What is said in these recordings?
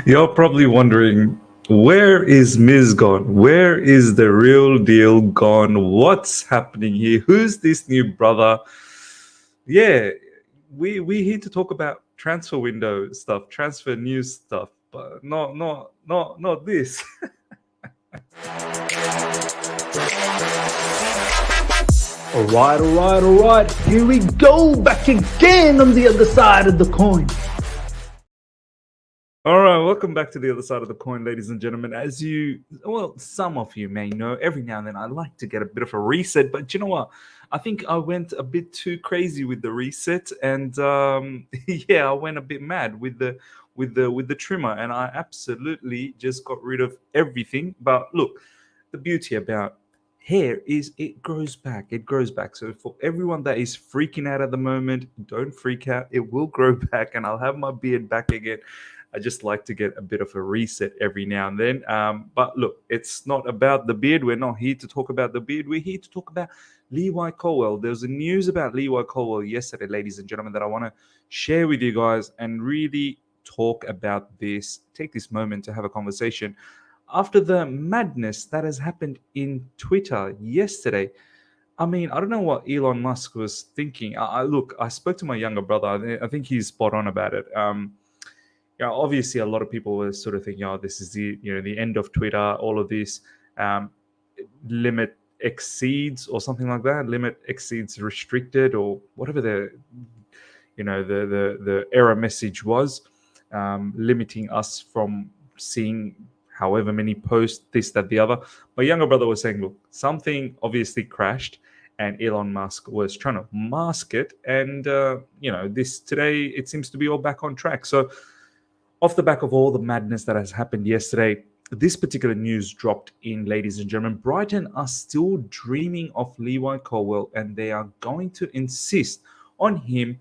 You're probably wondering, where is Miz gone? Where is the real deal gone? What's happening here? Who's this new brother? Yeah, we here to talk about transfer window stuff, transfer news stuff, but not this. All right. Here we go, back again on the other side of the coin. All right, welcome back to the other side of the coin, ladies and gentlemen. Some of you may know, every now and then I like to get a bit of a reset, but you know what? I think I went a bit too crazy with the reset, and yeah, I went a bit mad with the trimmer, and I absolutely just got rid of everything. But look, the beauty about hair is it grows back. It grows back. So for everyone that is freaking out at the moment, don't freak out. It will grow back, and I'll have my beard back again. I just like to get a bit of a reset every now and then. But look, it's not about the beard. We're not here to talk about the beard. We're here to talk about Levi Colwill. There was a news about Levi Colwill yesterday, ladies and gentlemen, that I want to share with you guys and really talk about this. Take this moment to have a conversation. After the madness that has happened in Twitter yesterday, I mean, I don't know what Elon Musk was thinking. Look, I spoke to my younger brother. I think he's spot on about it. Obviously, a lot of people were sort of thinking, "Oh, this is the end of Twitter." All of this limit exceeds or something like that. Limit exceeds restricted or whatever the error message was, limiting us from seeing however many posts, this, that, the other. My younger brother was saying, "Look, something obviously crashed." And Elon Musk was trying to mask it, and this today it seems to be all back on track. So, off the back of all the madness that has happened yesterday, this particular news dropped in, ladies and gentlemen. Brighton are still dreaming of Levi Colwill, and they are going to insist on him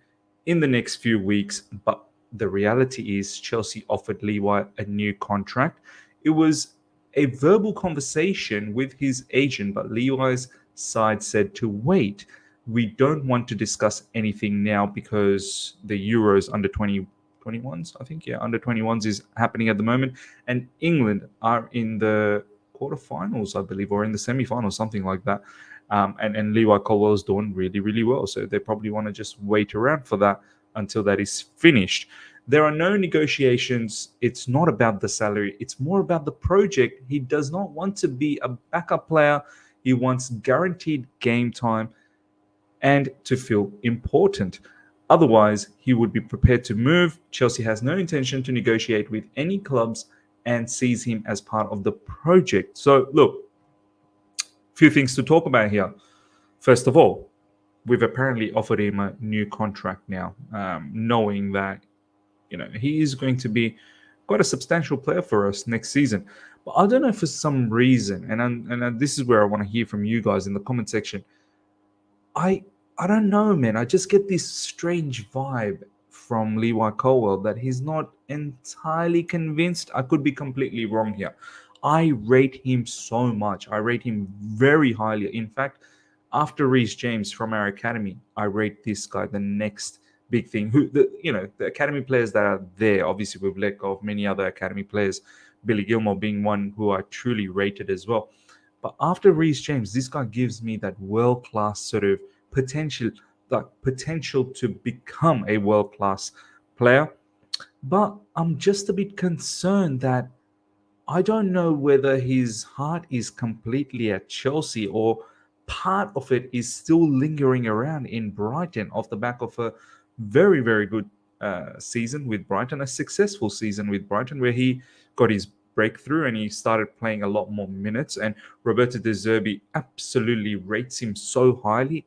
in the next few weeks. But the reality is Chelsea offered Levi a new contract. It was a verbal conversation with his agent, but Levi's side said to wait. We don't want to discuss anything now because the Euros under 21s, I think, under 21s is happening at the moment, and England are in the quarterfinals, I believe, or in the semi-finals, something like that. And Levi Colwill is doing really, really well, so they probably want to just wait around for that until that is finished. There are no negotiations. It's not about the salary. It's more about the project. He does not want to be a backup player. He wants guaranteed game time and to feel important. Otherwise, he would be prepared to move. Chelsea has no intention to negotiate with any clubs and sees him as part of the project. So, look, a few things to talk about here. First of all, we've apparently offered him a new contract now, knowing that he is going to be quite a substantial player for us next season. But I don't know, for some reason, and this is where I want to hear from you guys in the comment section. I don't know, man. I just get this strange vibe from Levi Colwill that he's not entirely convinced. I could be completely wrong here. I rate him so much. I rate him very highly. In fact, after Reece James from our academy, I rate this guy the next big thing. The academy players that are there, obviously we've let go of many other academy players, Billy Gilmore being one who I truly rated as well. But after Reece James, this guy gives me that world-class sort of potential to become a world-class player. But I'm just a bit concerned that I don't know whether his heart is completely at Chelsea or part of it is still lingering around in Brighton off the back of a very, very good season with Brighton, a successful season with Brighton where he got his breakthrough and he started playing a lot more minutes. And Roberto De Zerbi absolutely rates him so highly,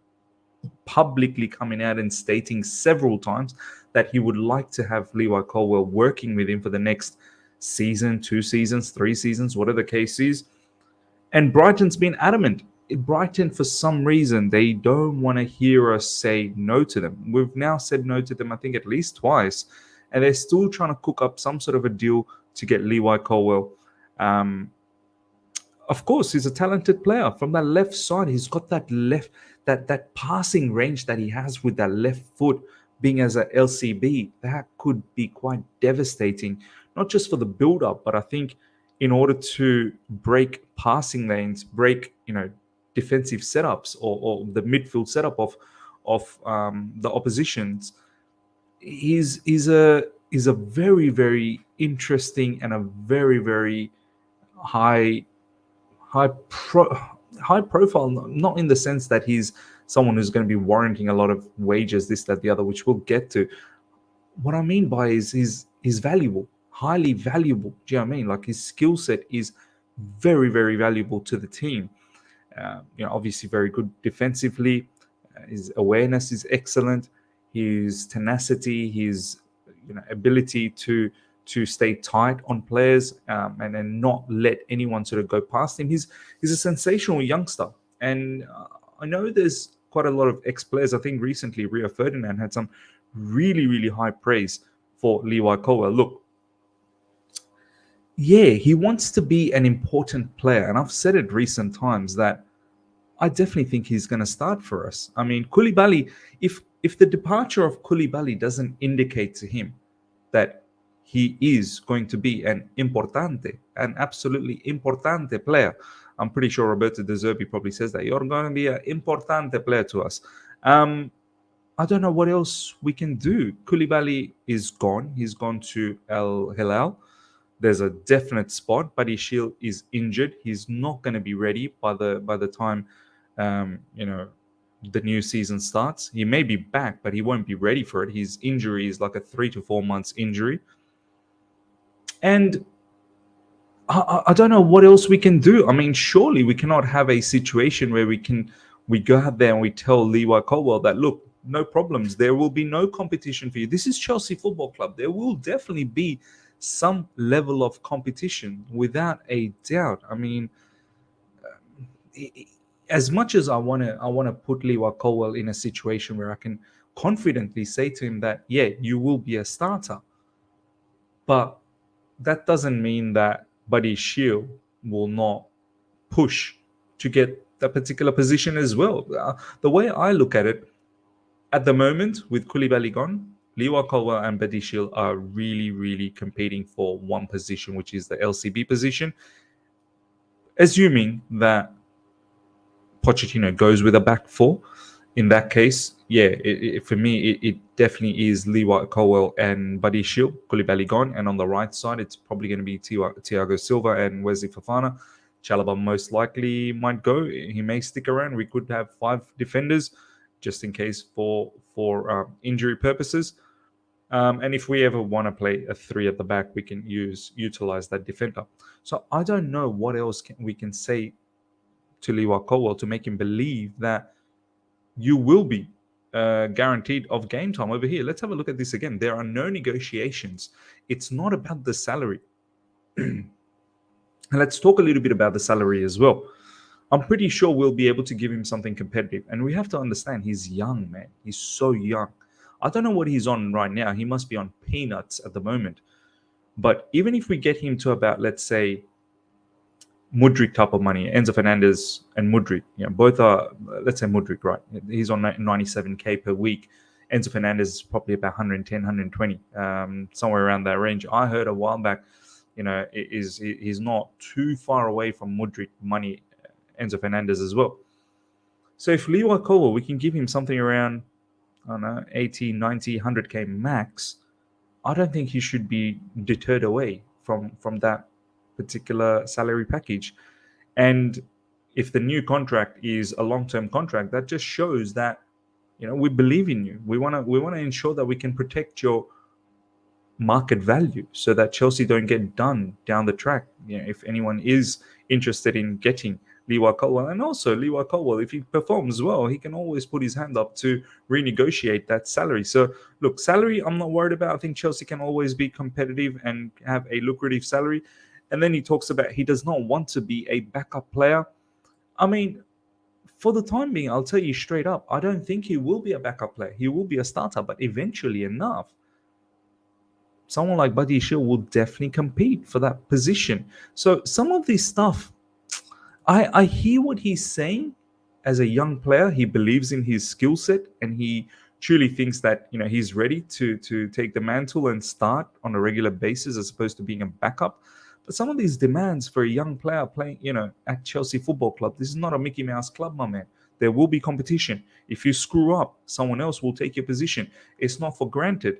publicly coming out and stating several times that he would like to have Levi Colwill working with him for the next season, 2 seasons, 3 seasons, whatever the case is. And Brighton's been adamant. Brighton, for some reason, they don't want to hear us say no to them. We've now said no to them, I think, at least twice. And they're still trying to cook up some sort of a deal to get Levi Colwill. Of course, he's a talented player. From that left side, he's got that passing range that he has with that left foot. being as a LCB, that could be quite devastating, not just for the build-up, but I think in order to break passing lanes, break defensive setups or the midfield setup of the oppositions, is a very very interesting and a very very high high pro high profile, not in the sense that he's someone who's going to be warranting a lot of wages, this, that, the other, which we'll get to. What I mean by is he's valuable, highly valuable. Do you know what I mean? Like his skill set is very, very valuable to the team. Obviously very good defensively. His awareness is excellent. His tenacity, his ability to stay tight on players and then not let anyone sort of go past him. He's a sensational youngster, and I know there's quite a lot of ex-players. I think recently Rio Ferdinand had some really, really high praise for Levi Colwill. Look, yeah, he wants to be an important player, and I've said it recent times that I definitely think he's going to start for us. I mean, Koulibaly, if the departure of Koulibaly doesn't indicate to him that he is going to be an absolutely importante player. I'm pretty sure Roberto De Zerbi probably says that. You're going to be an importante player to us. I don't know what else we can do. Koulibaly is gone. He's gone to Al Hilal. There's a definite spot. Buddy Shield is injured. He's not going to be ready by the time the new season starts. He may be back, but he won't be ready for it. His injury is like a 3 to 4 months injury. And I don't know what else we can do. I mean, surely we cannot have a situation where we go out there and we tell Levi Colwill that, look, no problems. There will be no competition for you. This is Chelsea Football Club. There will definitely be some level of competition, without a doubt. I mean, as much as I want to put Levi Colwill in a situation where I can confidently say to him that, yeah, you will be a starter, but that doesn't mean that Buddy Shield will not push to get that particular position as well. The way I look at it, at the moment, with Koulibaly gone, Levi Colwill and Buddy Shield are really, really competing for one position, which is the LCB position. Assuming that Pochettino goes with a back four, in that case, yeah, for me, it definitely is Levi Colwill and Buddy Shield. Koulibaly gone, and on the right side, it's probably going to be Thiago Silva and Wesley Fofana. Chalobah most likely might go. He may stick around. We could have 5 defenders, just in case for injury purposes. And if we ever want to play a 3 at the back, we can utilize that defender. So I don't know what else we can say to Levi Colwill to make him believe that you will be guaranteed of game time over here. Let's have a look at this again. There are no negotiations. It's not about the salary. And let's talk a little bit about the salary as well. I'm pretty sure we'll be able to give him something competitive. And we have to understand, he's young, man. He's so young. I don't know what he's on right now. He must be on peanuts at the moment. But even if we get him to about, let's say, Mudryk type of money, Enzo Fernandez and Mudryk, both are, let's say Mudryk, right? He's on 97k per week. Enzo Fernandez is probably about 110, 120, somewhere around that range. I heard a while back, he's not too far away from Mudryk money, Enzo Fernandez as well. So if Levi Colwill, we can give him something around, I don't know, 80, 90, 100k max, I don't think he should be deterred away from that particular salary package. And if the new contract is a long-term contract, that just shows that we believe in you. We want to ensure that we can protect your market value so that Chelsea don't get done down the track. If anyone is interested in getting Levi Colwill, and also Levi Colwill, if he performs well, he can always put his hand up to renegotiate that salary. So look, salary I'm not worried about. I think Chelsea can always be competitive and have a lucrative salary. And then he talks about he does not want to be a backup player. I mean, for the time being, I'll tell you straight up, I don't think he will be a backup player. He will be a starter, but eventually enough, someone like Buddy Shield will definitely compete for that position. So some of this stuff, I hear what he's saying. As a young player, he believes in his skill set and he truly thinks that he's ready to take the mantle and start on a regular basis as opposed to being a backup. But some of these demands for a young player playing, at Chelsea Football Club, this is not a Mickey Mouse club, my man. There will be competition. If you screw up, someone else will take your position. It's not for granted.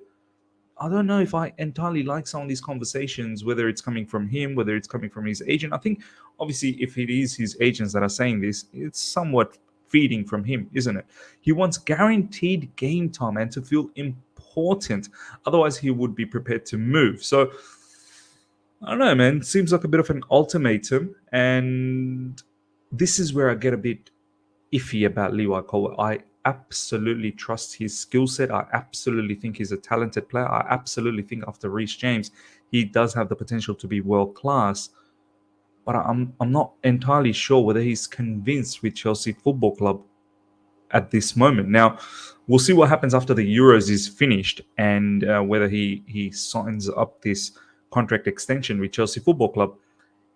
I don't know if I entirely like some of these conversations, whether it's coming from him, whether it's coming from his agent. I think, obviously, if it is his agents that are saying this, it's somewhat feeding from him, isn't it? He wants guaranteed game time and to feel important. Otherwise, he would be prepared to move. So, I don't know, man. Seems like a bit of an ultimatum. And this is where I get a bit iffy about Levi Colwill. I absolutely trust his skill set. I absolutely think he's a talented player. I absolutely think after Reece James, he does have the potential to be world class. But I'm not entirely sure whether he's convinced with Chelsea Football Club at this moment. Now, we'll see what happens after the Euros is finished and whether he signs up this contract extension with Chelsea Football Club.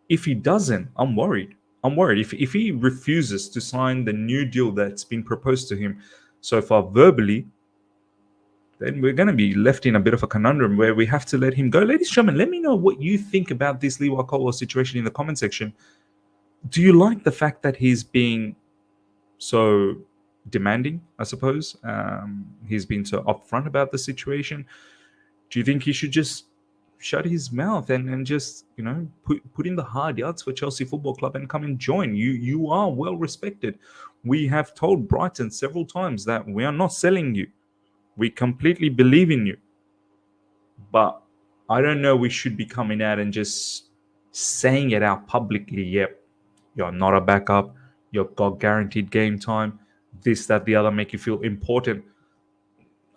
If he doesn't, I'm worried. If he refuses to sign the new deal that's been proposed to him so far verbally, then we're going to be left in a bit of a conundrum where we have to let him go. Ladies and gentlemen, let me know what you think about this Levi Colwill situation in the comment section. Do you like the fact that he's being so demanding, I suppose? He's been so upfront about the situation. Do you think he should just shut his mouth and just put in the hard yards for Chelsea Football Club and come and join? You are well respected. We have told Brighton several times that we are not selling you. We completely believe in you. But I don't know, we should be coming out and just saying it out publicly. Yep, you're not a backup, you've got guaranteed game time, this, that, the other, make you feel important.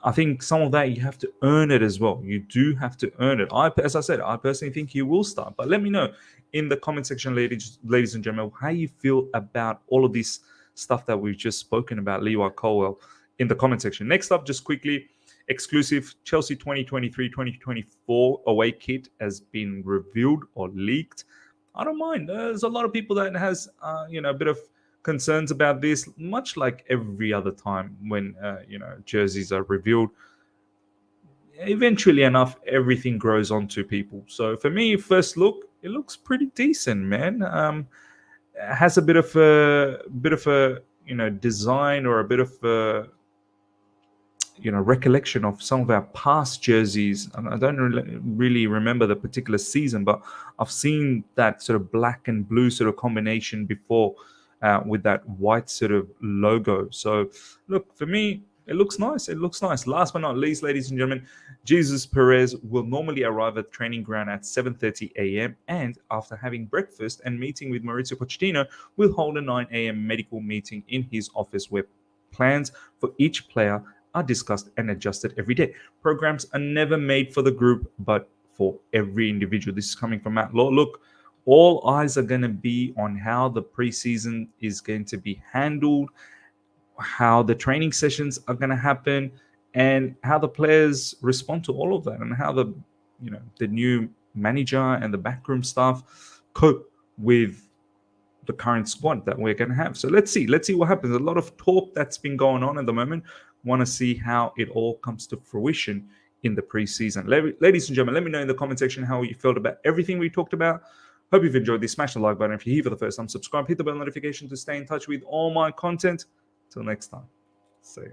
I think some of that you have to earn it as well. You do have to earn it. As I said, I personally think he will start. But let me know in the comment section, ladies and gentlemen, how you feel about all of this stuff that we've just spoken about, Levi Colwill, in the comment section. Next up, just quickly, exclusive Chelsea 2023-2024 away kit has been revealed or leaked. I don't mind. There's a lot of people that has a bit of concerns about this, much like every other time when jerseys are revealed. Eventually enough, everything grows onto people. So for me, first look, it looks pretty decent, man. It has a bit of a design or a bit of a recollection of some of our past jerseys. I don't really remember the particular season, but I've seen that sort of black and blue sort of combination before with that white sort of logo. So look, for me, it looks nice. Last but not least, ladies and gentlemen, Jesus Perez will normally arrive at training ground at 7:30 a.m. and after having breakfast and meeting with Mauricio Pochettino, will hold a 9 a.m. medical meeting in his office where plans for each player are discussed and adjusted every day. Programs are never made for the group, but for every individual. This is coming from Matt Law. Look, all eyes are going to be on how the preseason is going to be handled, how the training sessions are going to happen, and how the players respond to all of that, and how the new manager and the backroom staff cope with the current squad that we're going to have. So let's see what happens. A lot of talk that's been going on at the moment. Want to see how it all comes to fruition in the preseason. Ladies and gentlemen, let me know in the comment section how you felt about everything we talked about. Hope you've enjoyed this. Smash the like button if you're here for the first time. Subscribe, hit the bell notification to stay in touch with all my content. Till next time. See ya.